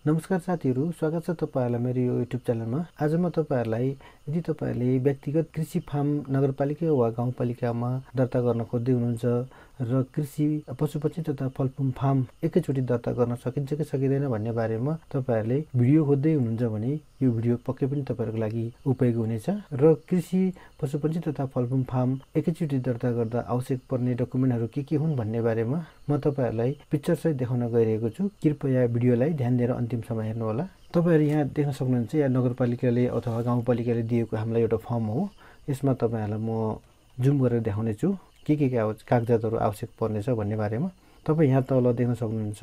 नमस्कार साथीहरु, स्वागत छ तपाईहरुलाई मेरो यो युट्युब च्यानलमा। आज म तपाईहरुलाई यदि तपाईहरुले व्यक्तिगत कृषि फार्म नगरपालिका वा गाउँपालिकामा दर्ता गर्न खोज्दै हुनुहुन्छ र कृषि पशुपक्षी तथा फलफूल फार्म एकैचोटी दर्ता गर्न सकिन्छ कि सकिदैन भन्ने बारेमा तपाईहरुले भिडियो खोज्दै हुनुहुन्छ भने यो भिडियो पक्कै पनि तपाईहरुको लागि उपयोगी हुनेछ। र कृषि पशुपक्षी तथा फलफूल फार्म एकैचोटी दर्ता गर्दा आवश्यक पर्ने डकुमेन्टहरु के हुन् भन्ने बारेमा म तपाईहरुलाई पिक्चर सहित देखाउन गइरहेको छु। कृपया भिडियोलाई ध्यान दिएर अन्तिमसम्म हेर्नु होला। तपाईहरु यहाँ देख्न सक्नुहुन्छ या नगरपालिकाले अथवा गाउँपालिकाले दिएको हामीलाई एउटा फर्म हो। यसमा तपाईहरुलाई म जुम गरेर देखाउने छु के कागजातहरु आवश्यक पर्नेछ भन्ने बारेमा। तपाई यहाँ तल देख्न सक्नुहुन्छ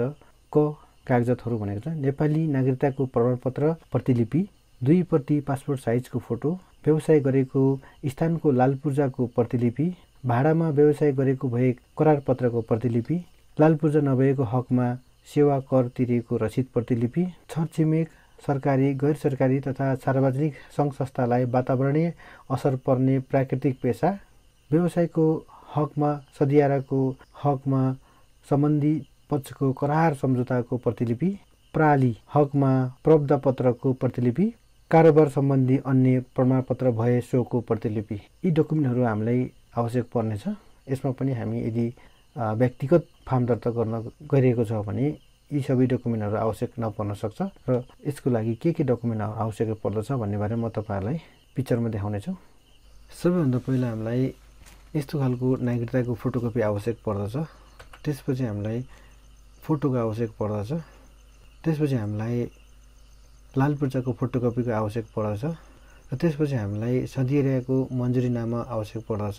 क कागजातहरु भनेको छ नेपाली नागरिकताको प्रमाणपत्र प्रतिलिपि, 2 प्रति पासपोर्ट साइजको फोटो, व्यवसाय गरेको स्थानको लाल पूर्जाको प्रतिलिपि, भाडामा व्यवसाय गरेको भए करार पत्रको प्रतिलिपि, लाल पूर्जा नभएको हकमा सेवा कर तिरेको रसिद प्रतिलिपि, छरछिमेक सरकारी, गैर सरकारी तथा सार्वजनिक सङ्घ संस्थालाई वातावरणीय असर पर्ने प्राकृतिक पेशा, व्यवसायको हकमा सदियाराको हकमा सम्बन्धी पक्षको करार सम्झौताको प्रतिलिपि, प्रणाली हकमा प्रबन्ध पत्रको प्रतिलिपि, कारोबार सम्बन्धी अन्य प्रमाणपत्र भए सोको प्रतिलिपि। यी डकुमेन्टहरु हामीलाई आवश्यक पर्नेछ। यसमा पनि हामी यदि व्यक्तिगत फार्म दर्ता गर्न गइरहेको छ भने यी सबै डकुमेन्टहरु आवश्यक नपर्न सक्छ र यसको लागि के डकुमेन्ट आवश्यक पर्दछ भन्ने बारेमा म तपाईहरुलाई पिक्चरमा देखाउने छु। सबैभन्दा पहिला हामीलाई यस्तो खालको नागरिकताको फोटोकपी आवश्यक पर्दछ। त्यसपछि हामीलाई फोटोको आवश्यक पर्दछ। त्यसपछि हामीलाई लाल पूर्जाको फोटोकपीको आवश्यक पर्दछ र त्यसपछि हामीलाई सदियाराको मन्जुरीनामा आवश्यक पर्दछ।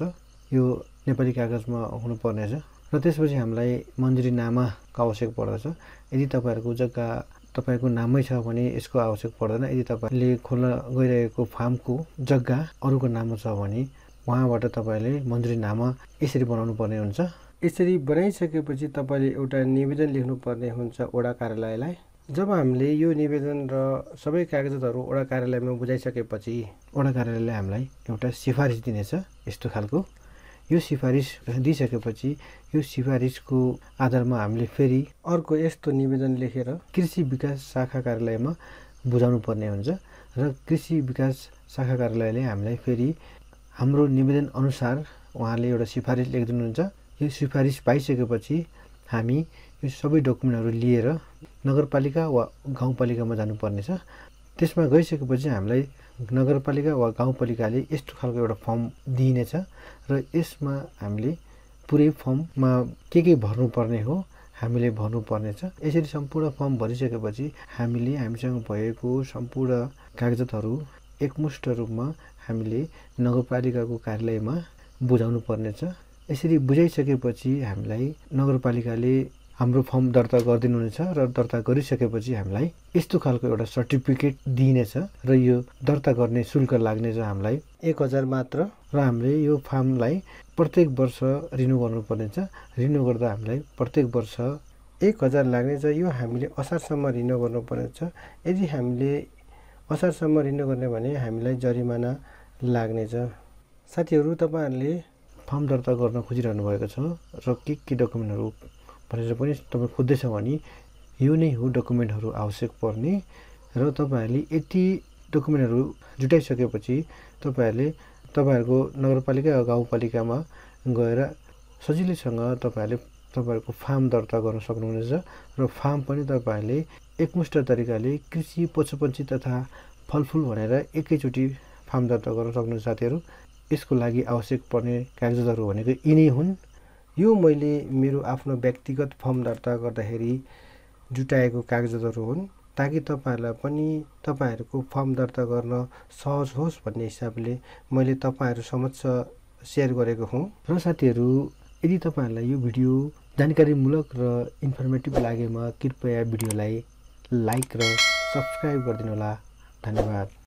यो नेपाली कागजमा हुनुपर्नेछ र त्यसपछि हामीलाई मन्जुरीनामाको आवश्यक पर्दछ। यदि तपाईहरुको जग्गा तपाईको नाममै छ भने यसको आवश्यक पर्दैन। यदि तपाईले खोल्न गइरहेको फार्मको जग्गा अरूको नाममा छ भने वहाँबाट तपाईले मन्जुरीनामा यसरी बनाउनु पर्ने हुन्छ। यसरी बनाइसकेपछि तपाईले एउटा निवेदन लेख्नु पर्ने हुन्छ वडा कार्यालयलाई। जब हामीले यो निवेदन र सबै कागजातहरु वडा कार्यालयमा बुझाइसकेपछि वडा कार्यालयले हामीलाई एउटा सिफारिस दिनेछ। यस्तो खालको यो सिफारिस दिइसकेपछि यो सिफारिसको आधारमा हामीले फेरि अर्को यस्तो निवेदन लेखेर कृषि विकास शाखा कार्यालयमा बुझाउनु पर्ने हुन्छ र कृषि विकास शाखा कार्यालयले हामीलाई फेरि हाम्रो निवेदन अनुसार उहाँले एउटा सिफारिस लेखिदिनुहुन्छ। यो सिफारिस पाइसकेपछि हामी यो सबै डकुमेन्टहरु लिएर नगरपालिका वा गाउँपालिकामा जानुपर्नेछ। त्यसमा गइसकेपछि हामीलाई नगरपालिका वा गाउँपालिकाले यस्तो खालको एउटा फर्म दिइनेछ र यसमा हामीले पुरै फर्ममा के भर्नुपर्ने हो हामीले भर्नुपर्नेछ। यसरी सम्पूर्ण फर्म भरिसकेपछि हामीले हामीसँग भएको सम्पूर्ण कागजातहरु एकमुष्ट रूपमा हामीले नगरपालिकाको कार्यालयमा बुझाउनु पर्नेछ। यसरी बुझाइसकेपछि हामीलाई नगरपालिकाले हाम्रो फर्म दर्ता गरिदिनुहुनेछ र दर्ता गरिसकेपछि हामीलाई यस्तो खालको एउटा सर्टिफिकेट दिइनेछ र यो दर्ता गर्ने शुल्क लाग्नेछ हामीलाई 1000 मात्र र हामीले यो फार्मलाई प्रत्येक वर्ष रिन्यु गर्नुपर्नेछ। रिन्यु गर्दा हामीलाई प्रत्येक वर्ष 1000 लाग्नेछ। यो हामीले असारसम्म रिन्यु गर्नुपर्नेछ। यदि हामीले असारसम्म रिन्यु गर्ने भने हामीलाई जरिमाना लाग्नेछ। साथीहरु, तपाईहरुले फर्म दर्ता गर्न खोजिरहनु भएको छ र के डकुमेन्टहरु भनेर पनि तपाई खोज्दैछ भने यो नै हो डकुमेन्टहरु आवश्यक पर्ने र तपाईहरुले यति डकुमेन्टहरु जुटाइसकेपछि तपाईहरुले तपाईहरुको नगरपालिका वा गाउँपालिकामा गएर सजिलैसँग तपाईहरुको फार्म दर्ता गर्न सक्नुहुनेछ र फार्म पनि तपाईहरुले एकमुष्ट तरिकाले कृषि पशुपक्षी तथा फलफूल भनेर एकैचोटी फार्म दर्ता गर्न सक्नुहुन्छ। साथीहरु, यसको लागि आवश्यक पर्ने कागजातहरु भनेको यिनै हुन्। यो मैले मेरो आफ्नो व्यक्तिगत फर्म दर्ता गर्दाखेरि जुटाएको कागजातहरु हुन् ताकि तपाईहरुलाई पनि तपाईहरुको फर्म दर्ता गर्न सहज होस् भन्ने हिसाबले मैले तपाईहरु समक्ष शेयर गरेको हुँ। र साथीहरु, यदि तपाईहरुलाई यो भिडियो जानकारीमूलक र इन्फर्मेटिभ लागेमा कृपया भिडियोलाई लाइक र सब्स्क्राइब गरिदिनु होला। धन्यवाद।